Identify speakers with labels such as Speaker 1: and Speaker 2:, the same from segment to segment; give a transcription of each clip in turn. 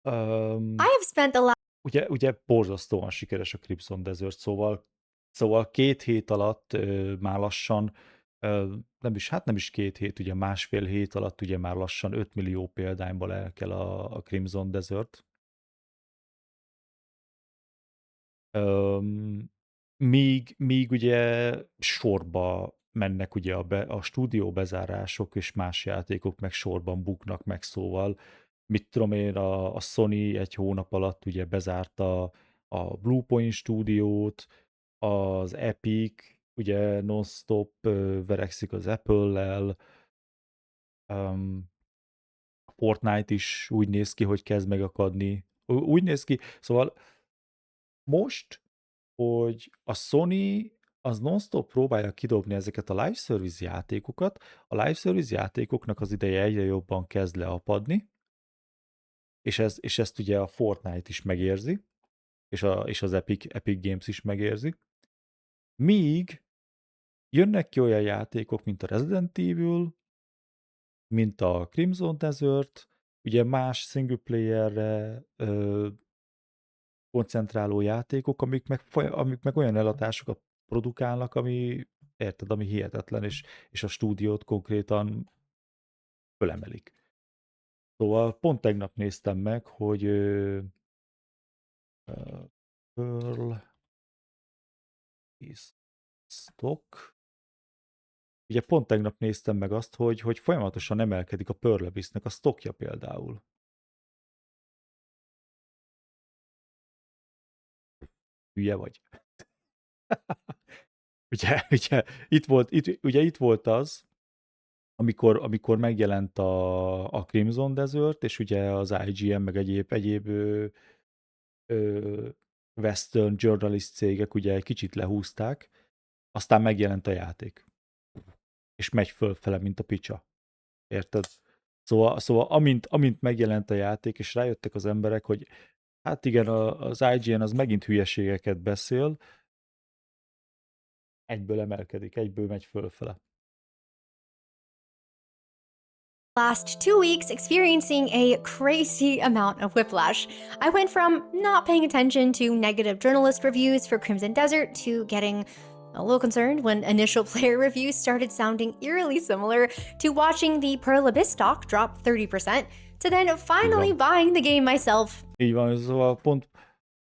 Speaker 1: I
Speaker 2: Öm,
Speaker 1: have spent the last
Speaker 2: ugye borzasztóan sikeres a Crimson Desert, szóval 2 hét alatt már lassan, nem is 2 hét, ugye másfél hét alatt ugye már lassan 5 millió példányból elkel a Crimson Desert. Öm, míg ugye sorba mennek ugye a stúdió bezárások, és más játékok meg sorban buknak meg, szóval mit tudom én, a Sony 1 hónap alatt ugye bezárta a Bluepoint stúdiót, az Epic ugye non-stop verekszik az Apple-lel, a Fortnite is úgy néz ki, hogy kezd megakadni. Úgy néz ki, szóval most, hogy a Sony az non-stop próbálja kidobni ezeket a live service játékokat, a live service játékoknak az ideje egyre jobban kezd leapadni, és ezt ugye a Fortnite is megérzi, és az Epic Games is megérzi, míg jönnek ki olyan játékok, mint a Resident Evil, mint a Crimson Desert, ugye más single playerre koncentráló játékok, amik meg olyan eladásokat produkálnak, ami, érted, ami hihetetlen, és a stúdiót konkrétan fölemelik. Szóval pont tegnap néztem meg, hogy Pearl is Stock. Ugye pont tegnap néztem meg azt, hogy folyamatosan emelkedik a Pearl Abyss-nek a stockja például. Hülye vagy. Ugye itt volt az, amikor megjelent a Crimson Desert, és ugye az IGN, meg egyéb ö, Western journalist cégek ugye egy kicsit lehúzták, aztán megjelent a játék, és megy fölfele, mint a picsa. Érted? Szóval amint megjelent a játék, és rájöttek az emberek, hogy hát igen, az IGN az megint hülyeségeket beszél, egyből emelkedik, egyből megy fölfele.
Speaker 1: last 2 weeks experiencing a crazy amount of whiplash. I went from not paying attention to negative journalist reviews for Crimson Desert to getting a little concerned when initial player reviews started sounding eerily similar, to watching the Pearl Abyss stock drop 30%, to then
Speaker 2: Így
Speaker 1: finally
Speaker 2: van.
Speaker 1: buying the game myself.
Speaker 2: Így van, szóval pont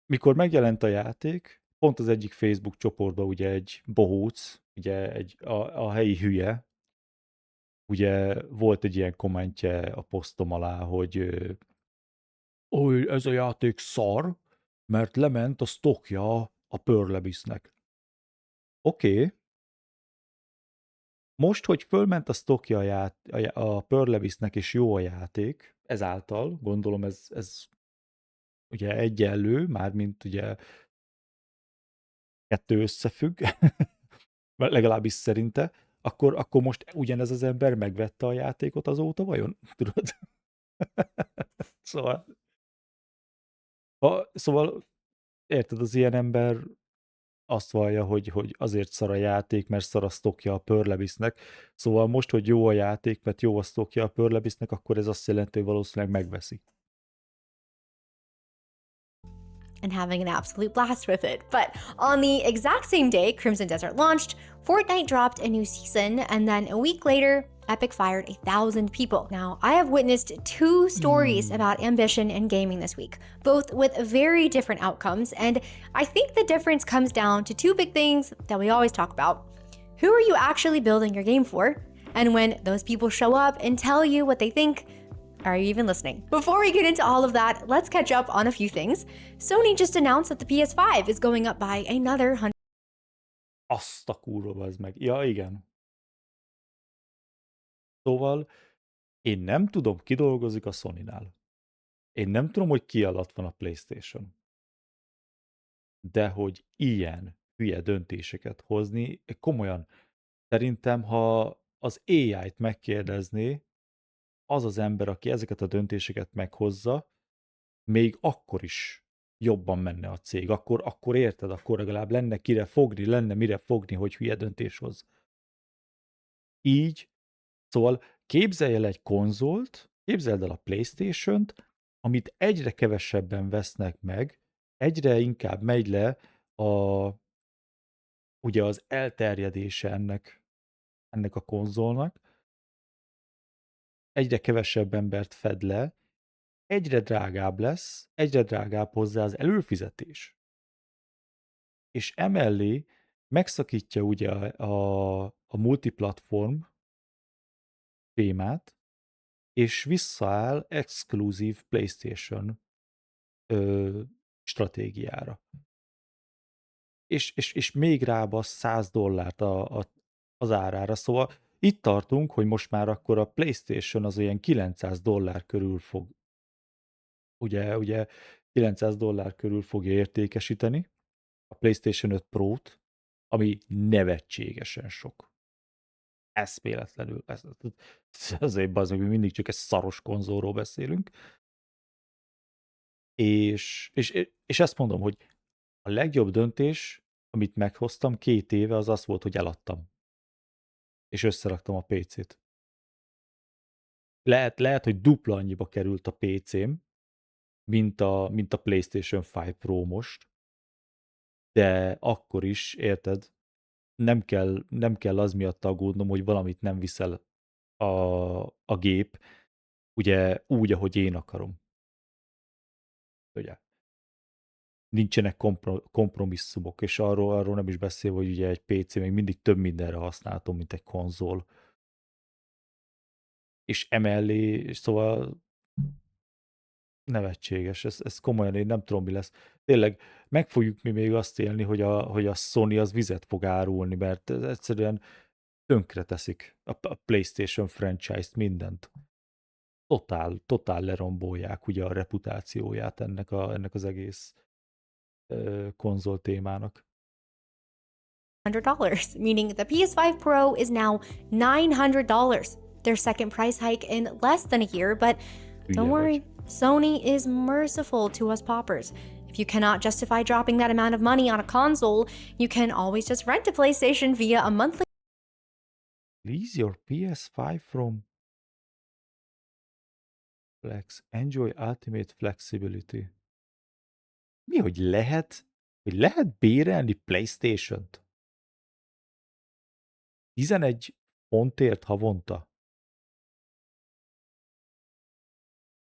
Speaker 2: mikor megjelent a játék, pont az egyik Facebook csoportban ugye egy bohóc, ugye a helyi hülye, ugye volt egy ilyen kommentje a posztom alá, hogy oly, ez a játék szar, mert lement a stockja a Pearl Abyss-nek. Oké, most, hogy fölment a stockja a Pearl Abyss-nek, és jó a játék, ezáltal, gondolom ez ugye egyenlő, mármint ugye kettő összefügg, legalábbis szerinte, akkor most ugyanez az ember megvette a játékot azóta, vajon? Tudod? Szóval, szóval érted, az ilyen ember azt vallja, hogy azért szar a játék, mert szar a sztokja a Pearl Abyss-nek. Szóval most, hogy jó a játék, mert jó a sztokja a Pearl Abyss-nek, akkor ez azt jelenti, hogy valószínűleg megveszi.
Speaker 1: And having an absolute blast with it. But on the exact same day Crimson Desert launched, Fortnite dropped a new season, and then a week later, Epic fired 1,000 people. Now, I have witnessed 2 stories about ambition in gaming this week, both with very different outcomes, and I think the difference comes down to 2 big things that we always talk about. Who are you actually building your game for? And when those people show up and tell you what they think, are you even listening? Before we get into all of that, let's catch up on a few things. Sony just announced that the PS5 is going up by another 100.
Speaker 2: Azt a kurva, az meg. Ja, igen. Szóval én nem tudom, ki dolgozik a Sony-nál. Én nem tudom, hogy ki alatt van a PlayStation. De hogy ilyen hülye döntéseket hozni, komolyan, szerintem, ha az AI-t megkérdezné, az az ember, aki ezeket a döntéseket meghozza, még akkor is jobban menne a cég. Akkor érted, akkor legalább lenne kire fogni, lenne mire fogni, hogy hülye döntés hoz. Így, szóval képzelj el egy konzolt, képzeld el a PlayStation-t, amit egyre kevesebben vesznek meg, egyre inkább megy le a, ugye az elterjedése ennek a konzolnak, egyre kevesebb embert fed le, egyre drágább lesz, egyre drágább hozzá az előfizetés. És emellé megszakítja ugye a multiplatform témát, és visszaáll exkluzív PlayStation ö, stratégiára. És még rábasz $100 az árára. Szóval itt tartunk, hogy most már akkor a PlayStation az olyan $900 körül fog, ugye $900 körül fogja értékesíteni a PlayStation 5 Pro-t, ami nevetségesen sok. Eszméletlenül. Azért az, hogy mindig csak egy szaros konzolról beszélünk. És ezt mondom, hogy a legjobb döntés, amit meghoztam 2 éve, az az volt, hogy eladtam. És összeraktam a PC-t. Lehet, hogy dupla annyiba került a PC-m, mint a PlayStation 5 Pro most, de akkor is, érted, nem kell az miatt aggódnom, hogy valamit nem viszel a gép, ugye úgy, ahogy én akarom. Ugye? Nincsenek kompromisszumok, és arról nem is beszélve, hogy ugye egy PC még mindig több mindenre használható, mint egy konzol. És emellé, szóval nevetséges, ez komolyan, én nem tudom, mi lesz. Tényleg meg fogjuk mi még azt élni, hogy a Sony az vizet fog árulni, mert ez egyszerűen tönkre teszik a PlayStation franchise-t, mindent. Totál lerombolják ugye a reputációját ennek az egész konzol témának.
Speaker 1: $100, meaning the PS5 Pro is now $900. Their second price hike in less than a year, but don't
Speaker 2: Hülye
Speaker 1: worry,
Speaker 2: vagy.
Speaker 1: Sony is merciful to us paupers. If you cannot justify dropping that amount of money on a console, you can always just rent a PlayStation via a monthly
Speaker 2: Lease your PS5 from Flex. Enjoy ultimate flexibility. Mi, hogy lehet bérelni PlayStation-t? 11 fontért havonta?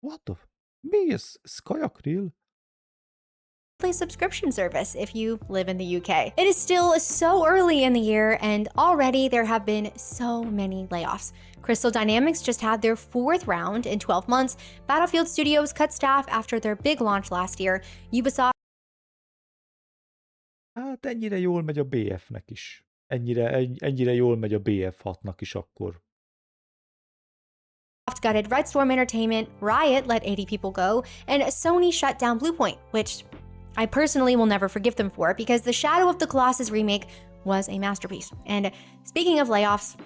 Speaker 2: What the mi ez? Ez kajakrill?
Speaker 1: subscription service if you live in the UK. It is still so early in the year, and already there have been so many layoffs. Crystal Dynamics just had their 4th round in 12 months. Battlefield Studios cut staff after their big launch last year. Ubisoft
Speaker 2: Hát ennyire jól megy a BF-nek is. Ennyire jól megy a BF6-nak is akkor.
Speaker 1: gutted Red Storm Entertainment, Riot let 80 people go, and Sony shut down Bluepoint, which I personally will never forgive them for because the Shadow of the Colossus remake was a masterpiece. And speaking of layoffs,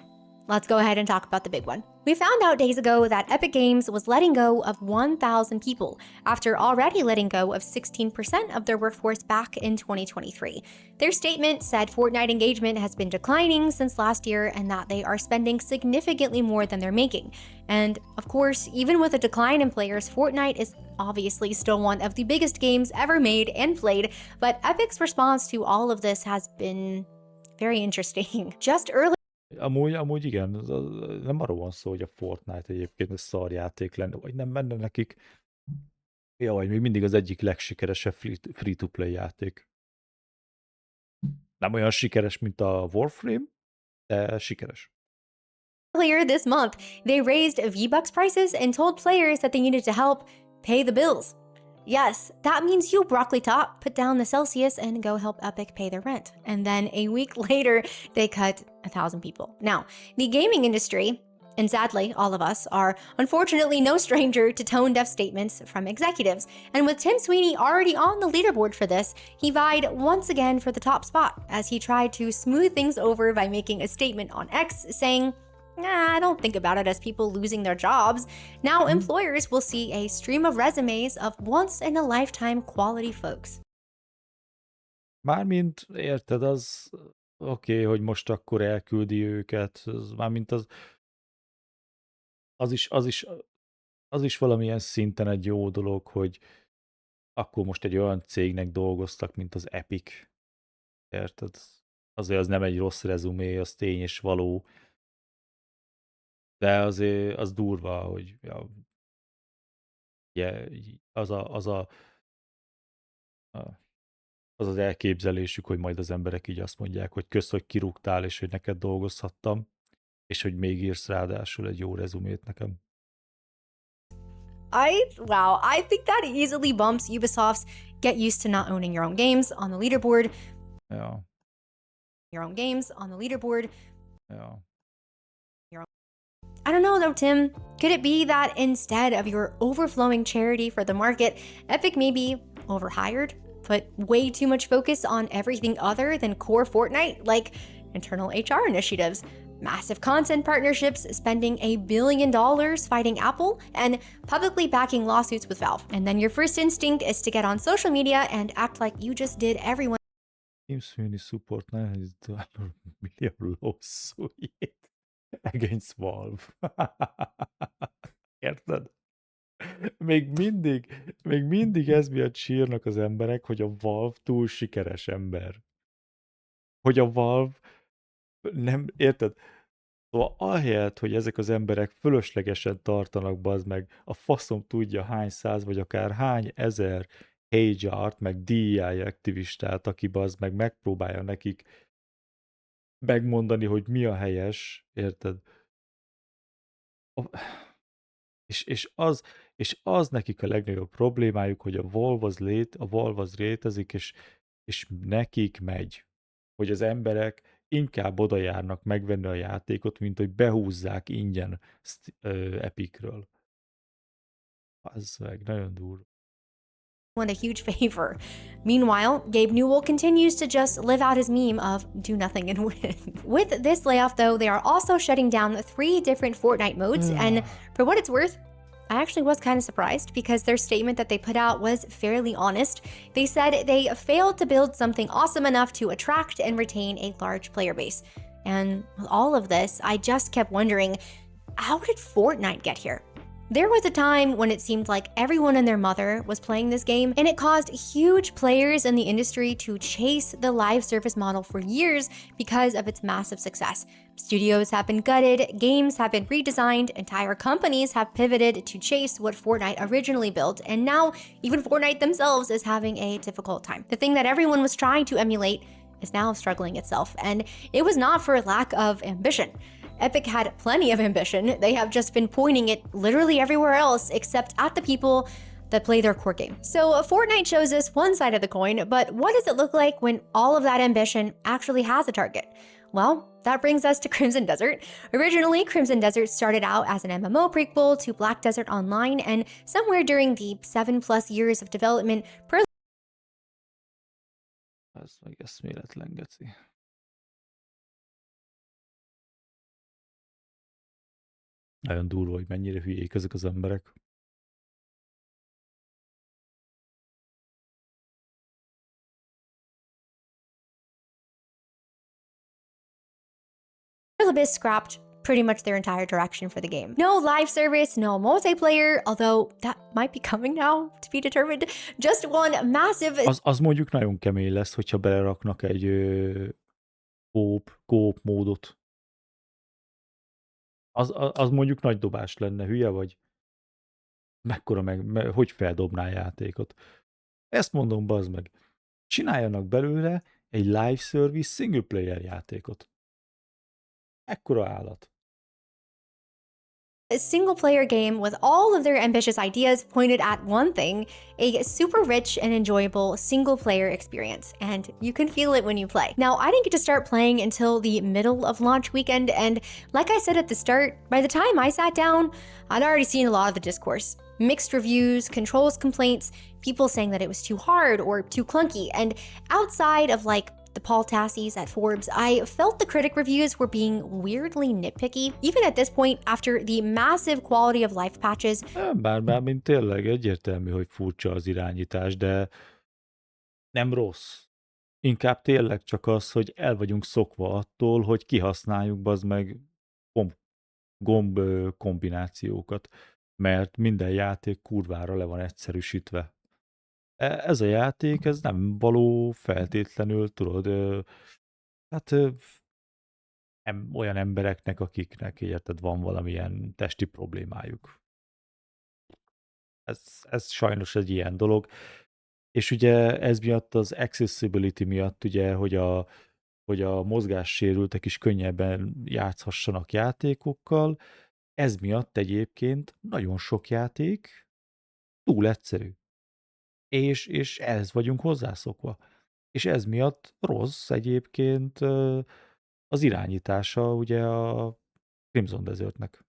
Speaker 1: let's go ahead and talk about the big one. We found out days ago that Epic Games was letting go of 1,000 people after already letting go of 16% of their workforce back in 2023. Their statement said Fortnite engagement has been declining since last year and that they are spending significantly more than they're making. And of course, even with a decline in players, Fortnite is obviously still one of the biggest games ever made and played, but Epic's response to all of this has been very interesting. Just earlier
Speaker 2: Amúgy igen, nem arról van szó, hogy a Fortnite egyébként egy szarjáték lenne, vagy nem menne nekik. Jaj, még mindig az egyik legsikeresebb free-to-play játék. Nem olyan sikeres, mint a Warframe, de sikeres.
Speaker 1: Earlier this month, they raised V-Bucks prices and told players that they needed to help pay the bills. Yes, that means you, Broccoli Top, put down the Celsius and go help Epic pay their rent. And then a week later, they cut 1,000 people. Now, the gaming industry, and sadly, all of us, are unfortunately no stranger to tone deaf statements from executives. And with Tim Sweeney already on the leaderboard for this, he vied once again for the top spot as he tried to smooth things over by making a statement on X saying, I don't think about it as people losing their jobs. Now employers will see a stream of resumes of once-in-a-lifetime quality folks.
Speaker 2: Mármint, érted, az oké, hogy most akkor elküldi őket, mármint az is az is valamilyen szinten egy jó dolog, hogy akkor most egy olyan cégnek dolgoztak, mint az Epic, érted? Azért az nem egy rossz rezumé, az tény és való, de azért az durva, hogy ja, ugye, a- az az elképzelésük, hogy majd az emberek így azt mondják, hogy kösz, hogy kirúgtál, és hogy neked dolgozhattam, és hogy még írsz ráadásul egy jó rezumét nekem.
Speaker 1: Wow, I think that easily bumps Ubisoft's get used to not owning your own games on the leaderboard.
Speaker 2: Ja,
Speaker 1: Your own games on the leaderboard.
Speaker 2: ja.
Speaker 1: I don't know though, Tim. Could it be that instead of your overflowing charity for the market, Epic may be overhired, put way too much focus on everything other than core Fortnite, like internal HR initiatives, massive content partnerships, spending $1 billion fighting Apple, and publicly backing lawsuits with Valve. And then your first instinct is to get on social media and act like you just did everyone
Speaker 2: Team Sweeney support $9 million lawsuit against Valve. Érted? Még mindig ez miatt sírnak az emberek, hogy a Valve túl sikeres ember. Hogy a Valve nem, érted? Szóval ahelyett, hogy ezek az emberek fölöslegesen tartanak, bazd meg, a faszom tudja hány száz, vagy akár hány ezer HR-t, meg DEI aktivistát, aki bazd meg megpróbálja nekik megmondani, hogy mi a helyes, érted? A- és az nekik a legnagyobb problémájuk, hogy a Valve az létezik, és nekik megy, hogy az emberek inkább oda járnak megvenni a játékot, mint hogy behúzzák ingyen Epicről. Az meg nagyon durva.
Speaker 1: a huge favor. Meanwhile, Gabe Newell continues to just live out his meme of do nothing and win. With this layoff, though, they are also shutting down 3 different Fortnite modes, and for what it's worth, I actually was kind of surprised because their statement that they put out was fairly honest. They said they failed to build something awesome enough to attract and retain a large player base. And with all of this, I just kept wondering, how did Fortnite get here? There was a time when it seemed like everyone and their mother was playing this game, and it caused huge players in the industry to chase the live service model for years because of its massive success. Studios have been gutted, games have been redesigned, entire companies have pivoted to chase what Fortnite originally built, and now even Fortnite themselves is having a difficult time. The thing that everyone was trying to emulate is now struggling itself, and it was not for lack of ambition. Epic had plenty of ambition. They have just been pointing it literally everywhere else except at the people that play their core game. So Fortnite shows us one side of the coin, but what does it look like when all of that ambition actually has a target? Well, that brings us to Crimson Desert. Originally, Crimson Desert started out as an MMO prequel to Black Desert Online, and somewhere during the 7+ years of development,
Speaker 2: Ez meg eszméletlen, geci. Nagyon durva, hogy mennyire hülyék ezek az emberek.
Speaker 1: Abyss scrapped pretty much their entire direction for the game. No live service, no multiplayer, although that might be coming now to be determined. Just one massive
Speaker 2: Az mondjuk nagyon kemény lesz, hogyha beleraknak egy kóp módot. Az mondjuk nagy dobás lenne, hülye vagy? Mekkora hogy feldobnál játékot? Ezt mondom, bazd meg. Csináljanak belőle egy live service single player játékot. Ekkora állat.
Speaker 1: a single player game with all of their ambitious ideas pointed at one thing, a super rich and enjoyable single player experience. And you can feel it when you play. Now, I didn't get to start playing until the middle of launch weekend. And like I said at the start, by the time I sat down, I'd already seen a lot of the discourse. Mixed reviews, controls complaints, people saying that it was too hard or too clunky. And outside of like the Paul Tassies at Forbes, I felt the critic reviews were being weirdly nitpicky. Even at this point, after the massive quality of life patches,
Speaker 2: Bármint tényleg egyértelmű, hogy furcsa az irányítás, de nem rossz. Inkább tényleg csak az, hogy el vagyunk szokva attól, hogy kihasználjuk bazd meg gomb kombinációkat. mert minden játék kurvára le van egyszerűsítve. Ez a játék, ez nem való feltétlenül, tudod, hát olyan embereknek, akiknek érted, van valamilyen testi problémájuk. Ez sajnos egy ilyen dolog. És ugye ez miatt az accessibility miatt, ugye, hogy a mozgássérültek is könnyebben játszhassanak játékokkal, ez miatt egyébként nagyon sok játék túl egyszerű. És ehhez vagyunk hozzászokva. És ez miatt rossz egyébként az irányítása ugye a Crimson Desertnek.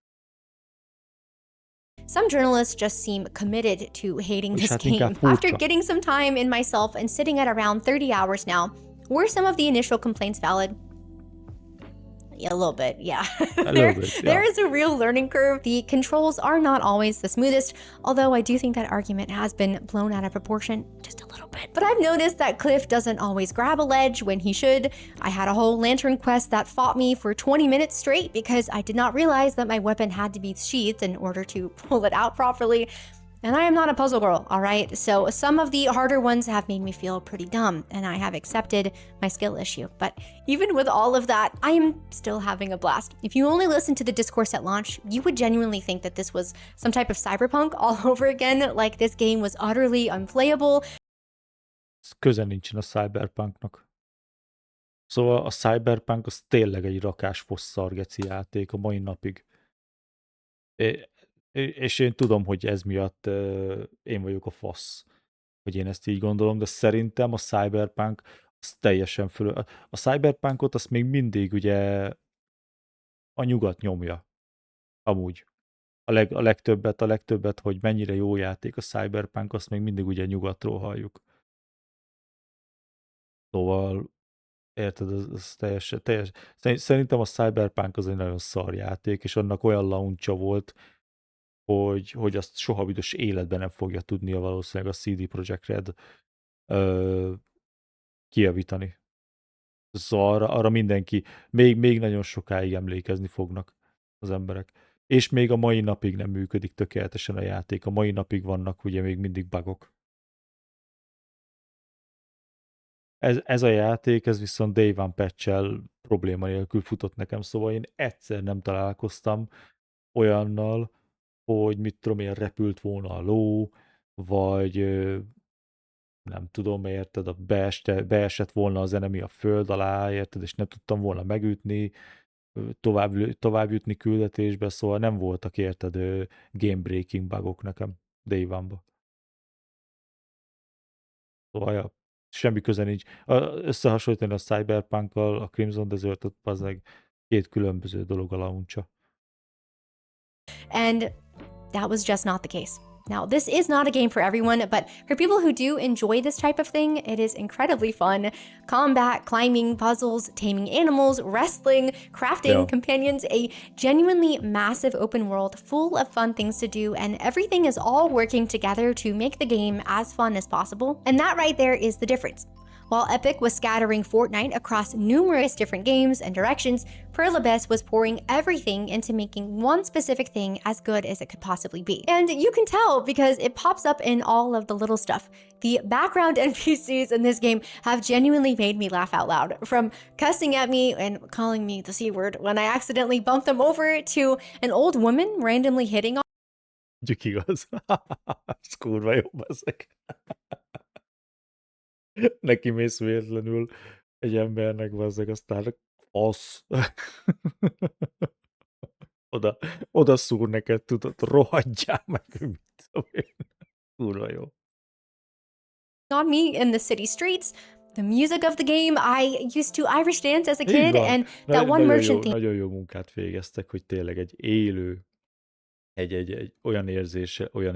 Speaker 1: Some journalists just seem committed to hating
Speaker 2: És
Speaker 1: this
Speaker 2: hát inkább
Speaker 1: game. After
Speaker 2: furcsa.
Speaker 1: getting some time in myself and sitting at around 30 hours now, were some of the initial complaints valid? Yeah, a little bit, yeah.
Speaker 2: A little bit,
Speaker 1: There
Speaker 2: yeah.
Speaker 1: is a real learning curve. The controls are not always the smoothest, although I do think that argument has been blown out of proportion just a little bit. But I've noticed that Cliff doesn't always grab a ledge when he should. I had a whole lantern quest that fought me for 20 minutes straight because I did not realize that my weapon had to be sheathed in order to pull it out properly. And I am not a puzzle girl, all right? So some of the harder ones have made me feel pretty dumb, and I have accepted my skill issue. But even with all of that, I am still having a blast. If you only listened to the discourse at launch, you would genuinely think that this was some type of cyberpunk all over again, like this game was utterly unplayable.
Speaker 2: Köze nincsen a Cyberpunknak. Szóval a Cyberpunk az tényleg egy rakás fosszargeci játék a mai napig. És én tudom, hogy ez miatt én vagyok a fasz, hogy én ezt így gondolom, de szerintem a Cyberpunk az teljesen fölül. A Cyberpunkot azt még mindig ugye a nyugat nyomja, amúgy. A legtöbbet, hogy mennyire jó játék a Cyberpunk, azt még mindig ugye nyugatról halljuk. Szóval, érted, ez teljes. Szerintem a Cyberpunk az egy nagyon szar játék, és annak olyan launcha volt, hogy azt soha büdös életben nem fogja tudnia valószínűleg a CD Projekt Red ö, kijavítani. Szóval arra mindenki, még nagyon sokáig emlékezni fognak az emberek. És még a mai napig nem működik tökéletesen a játék. A mai napig vannak ugye még mindig bugok. Ez a játék, ez viszont Day One patch-el probléma nélkül futott nekem, szóval én egyszer nem találkoztam olyannal, hogy mit tudom én, repült volna a ló, vagy nem tudom, érted, beesett volna az enemi a föld alá, érted, és nem tudtam volna megütni, tovább jutni küldetésbe, szóval nem voltak, érted, game breaking bugok nekem Day One-ba. Szóval, ja, semmi köze nincs. Összehasonlítani a Cyberpunk-kal, a Crimson Desert-ot, az meg két különböző dolog a launcha.
Speaker 1: And that was just not the case. Now, this is not a game for everyone, but for people who do enjoy this type of thing, it is incredibly fun. Combat, climbing, puzzles, taming animals, wrestling, crafting,
Speaker 2: Ja.
Speaker 1: companions, a genuinely massive open world full of fun things to do, and everything is all working together to make the game as fun as possible. And that right there is the difference. While Epic was scattering Fortnite across numerous different games and directions, Pearl Abyss was pouring everything into making one specific thing as good as it could possibly be. And you can tell because it pops up in all of the little stuff. The background NPCs in this game have genuinely made me laugh out loud. From cussing at me and calling me the C word when I accidentally bumped them over, to an old woman randomly hitting on
Speaker 2: Mondjuk igaz. Ez kurva jó, bazzeg. Neki mész véletlenül egy embernek, bazzeg, aztán az. Oda szúr neked, tudod, rohadjál meg, mit tudom én. Kurva jó.
Speaker 1: me in the city streets. The music of the game, I used to Irish dance as a
Speaker 2: Így
Speaker 1: kid,
Speaker 2: van.
Speaker 1: and that one merchant theme
Speaker 2: Nagyon jó munkát végeztek, hogy tényleg egy élő, egy olyan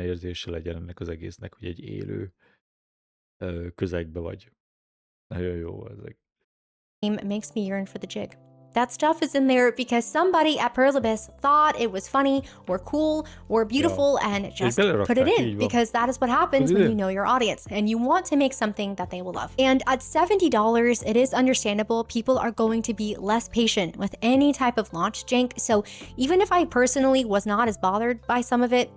Speaker 2: érzése legyen ennek az egésznek, hogy egy élő közegbe vagy. Nagyon jó ezek.
Speaker 1: makes me yearn for the jig. That stuff is in there because somebody at Pearl Abyss thought it was funny or cool or
Speaker 2: Ja.
Speaker 1: beautiful and
Speaker 2: És
Speaker 1: just put it
Speaker 2: belerakták,
Speaker 1: in
Speaker 2: így van.
Speaker 1: because that is what happens when you know your audience and you want to make something that they will love. And at $70, it is understandable people are going to be less patient with any type of launch jank. So even if I personally was not as bothered by some of it,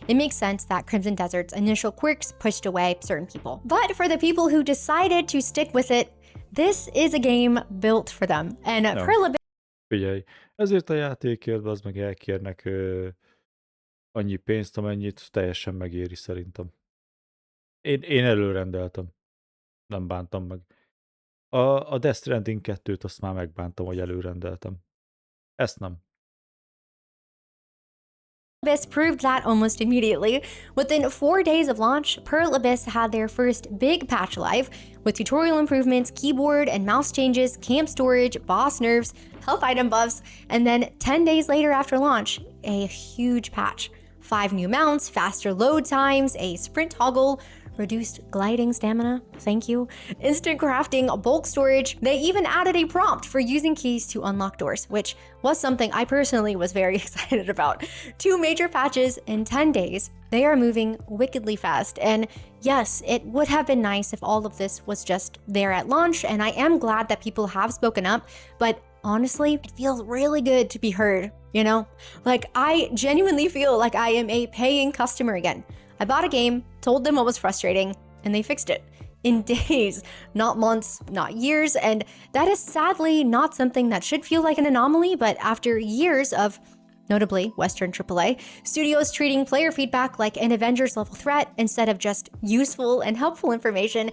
Speaker 1: it makes sense that Crimson Desert's initial quirks pushed away certain people. But for the people who decided to stick with it, this is a game built for them. And
Speaker 2: Nem.
Speaker 1: Pearl Abyss
Speaker 2: Figyelj, ezért a játékért az meg elkérnek annyi pénzt, amennyit teljesen megéri szerintem. Én előrendeltem. Nem bántam meg. A Death Stranding 2-t azt már megbántam, hogy előrendeltem. Ezt nem.
Speaker 1: Abyss proved that almost immediately. Within 4 days of launch, Pearl Abyss had their first big patch live, with tutorial improvements, keyboard and mouse changes, camp storage, boss nerfs, health item buffs, and then 10 days later after launch, a huge patch. 5 new mounts, faster load times, a sprint toggle, reduced gliding stamina, thank you, instant crafting, bulk storage. They even added a prompt for using keys to unlock doors, which was something I personally was very excited about. 2 major patches in 10 days. They are moving wickedly fast, and yes, it would have been nice if all of this was just there at launch, and I am glad that people have spoken up, but honestly, it feels really good to be heard, you know? Like, I genuinely feel like I am a paying customer again. I bought a game, told them what was frustrating, and they fixed it. In days, not months, not years, and that is sadly not something that should feel like an anomaly, but after years of, notably Western AAA, studios treating player feedback like an Avengers level threat instead of just useful and helpful information,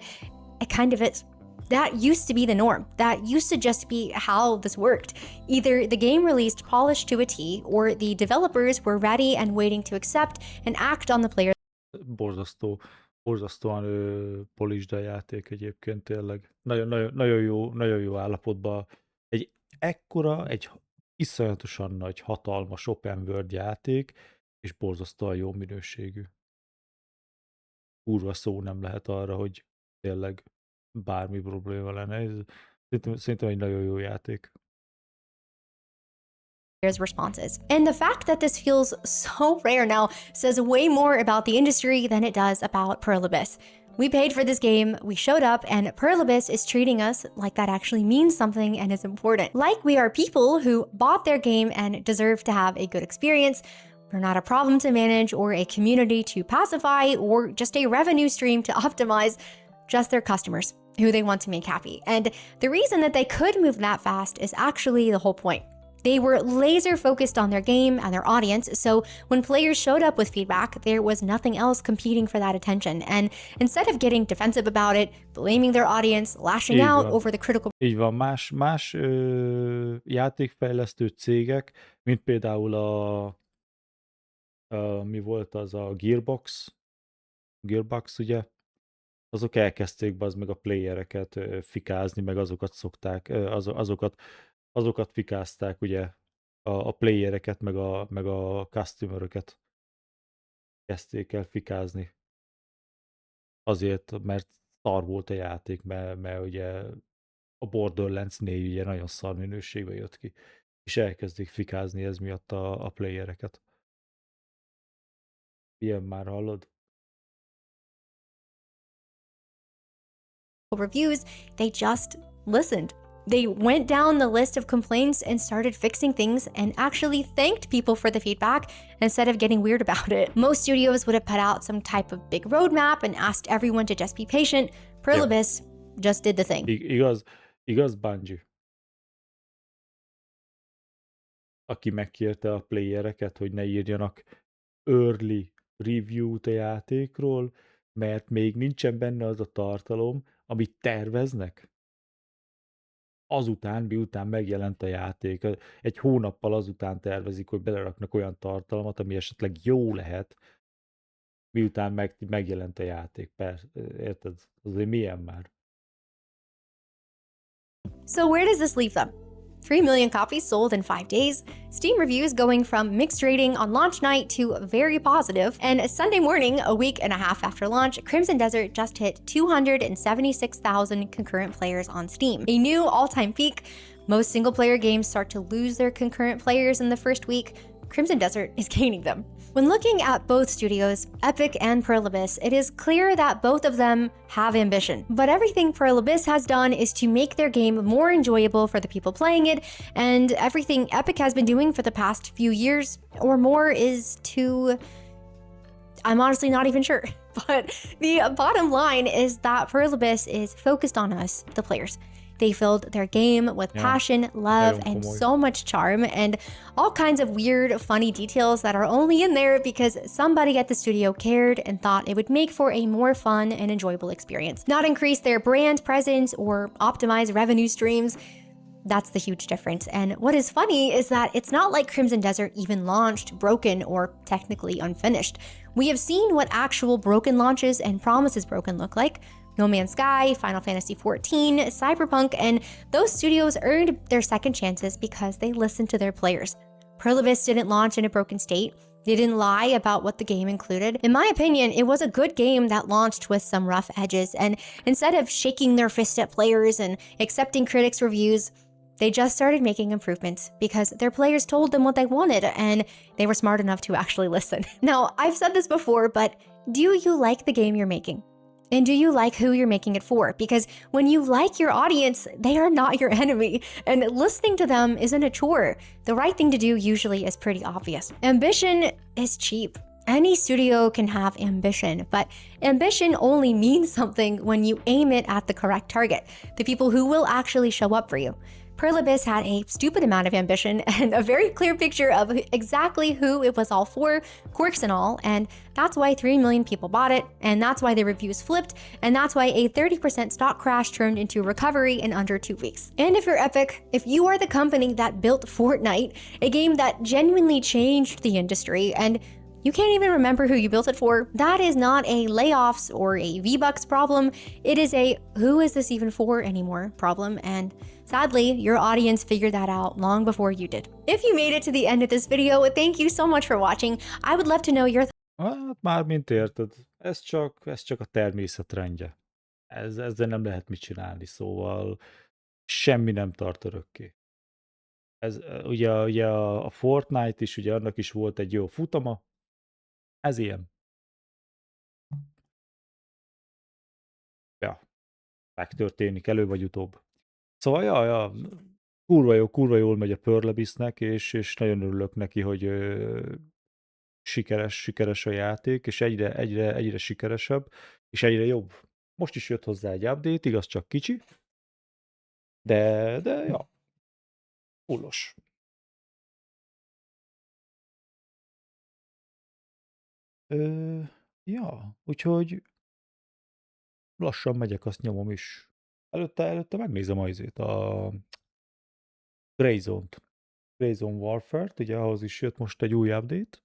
Speaker 1: it kind of is. That used to be the norm. That used to just be how this worked. Either the game released polished to a T, or the developers were ready and waiting to accept and act on the player.
Speaker 2: Borzasztóan polished a játék egyébként tényleg. Nagyon jó állapotban. Egy ekkora, egy iszonyatosan nagy, hatalmas open world játék, és borzasztóan jó minőségű. Kurva szó nem lehet arra, hogy tényleg bármi probléma lenne. Szerintem egy nagyon jó játék.
Speaker 1: Responses. And the fact that this feels so rare now says way more about the industry than it does about Pearl Abyss. We paid for this game, we showed up, and Pearl Abyss is treating us like that actually means something and is important. Like we are people who bought their game and deserve to have a good experience. We're not a problem to manage or a community to pacify or just a revenue stream to optimize, just their customers who they want to make happy. And the reason that they could move that fast is actually the whole point. They were laser focused on their game and their audience, so when players showed up with feedback, there was nothing else competing for that attention. And instead of getting defensive about it, blaming their audience, lashing
Speaker 2: Így
Speaker 1: out
Speaker 2: van.
Speaker 1: over the critical
Speaker 2: Így van, más játékfejlesztő cégek, mint például mi volt az a Gearbox, ugye? Azok elkezdték bazd meg a playereket fikázni, meg azokat szokták, azokat fikázták, ugye, a playereket, meg a customeröket kezdték el fikázni. Azért, mert szar volt a játék, mert ugye a Borderlands 4 ugye nagyon szar minőségben jött ki, és elkezdik fikázni ez miatt a playereket. Ilyen már hallod?
Speaker 1: reviews, they just listened. They went down the list of complaints and started fixing things and actually thanked people for the feedback instead of getting weird about it. Most studios would have put out some type of big roadmap and asked everyone to just be patient. Pearl Abyss just did the thing.
Speaker 2: Igaz, Bungie. Aki megkérte a playereket, hogy ne írjanak early review-t a játékról, mert még nincsen benne az a tartalom, amit terveznek. Azután, miután megjelent a játék, egy hónappal azután tervezik, hogy beleraknak olyan tartalmat, ami esetleg jó lehet, miután megjelent a játék. Persze, érted? Azért milyen már?
Speaker 1: So where does this leave them? 3 million copies sold in 5 days, Steam reviews going from mixed rating on launch night to very positive, and Sunday morning, a week and a half after launch, Crimson Desert just hit 276,000 concurrent players on Steam, a new all-time peak. most single player games start to lose their concurrent players in the first week, Crimson Desert is gaining them. When looking at both studios, Epic and Pearl Abyss, it is clear that both of them have ambition. But everything Pearl Abyss has done is to make their game more enjoyable for the people playing it, and everything Epic has been doing for the past few years or more is to... I'm honestly not even sure. But the bottom line is that Pearl Abyss is focused on us, the players. They filled their game with
Speaker 2: Ja,
Speaker 1: passion, love,
Speaker 2: nagyon
Speaker 1: and
Speaker 2: komoly.
Speaker 1: so much charm, and all kinds of weird, funny details that are only in there because somebody at the studio cared and thought it would make for a more fun and enjoyable experience. Not increase their brand presence or optimize revenue streams. That's the huge difference. And what is funny is that it's not like Crimson Desert even launched broken or technically unfinished. We have seen what actual broken launches and promises broken look like. No Man's Sky, Final Fantasy XIV, Cyberpunk, and those studios earned their second chances because they listened to their players. Pearl Abyss didn't launch in a broken state. They didn't lie about what the game included. In my opinion, it was a good game that launched with some rough edges, and instead of shaking their fist at players and accepting critics' reviews, they just started making improvements because their players told them what they wanted and they were smart enough to actually listen. Now, I've said this before, but do you like the game you're making? And do you like who you're making it for? Because when you like your audience, they are not your enemy, and listening to them isn't a chore. The right thing to do usually is pretty obvious. Ambition is cheap. Any studio can have ambition, but ambition only means something when you aim it at the correct target, the people who will actually show up for you. Pearl Abyss had a stupid amount of ambition and a very clear picture of exactly who it was all for, quirks and all, and that's why 3 million people bought it, and that's why the reviews flipped, and that's why a 30% stock crash turned into recovery in under 2 weeks. And if you're Epic, if you are the company that built Fortnite, a game that genuinely changed the industry, and you can't even remember who you built it for, that is not a layoffs or a V-Bucks problem, it is a who is this even for anymore problem, and sadly, your audience figured that out long before you did. If you made it to the end of this video, thank you so much for watching. I would love to know your
Speaker 2: Hát mármint érted, ez csak a természet rendje. Ezzel nem lehet mit csinálni, szóval semmi nem tart örökké. Ez ugye a Fortnite is, ugye annak is volt egy jó futama, ez ilyen. Ja, megtörténik elő vagy utóbb. Szóval ja, kurva jól megy a Pearl Abyssnek, és nagyon örülök neki, hogy sikeres a játék, és egyre sikeresebb, és egyre jobb. Most is jött hozzá egy update, igaz csak kicsi, de ja, fullos. Ja, úgyhogy lassan megyek, azt nyomom is. Előtte megnézem a Greyzone-t. Greyzone Warfare-t, ugye ahhoz is jött most egy új update.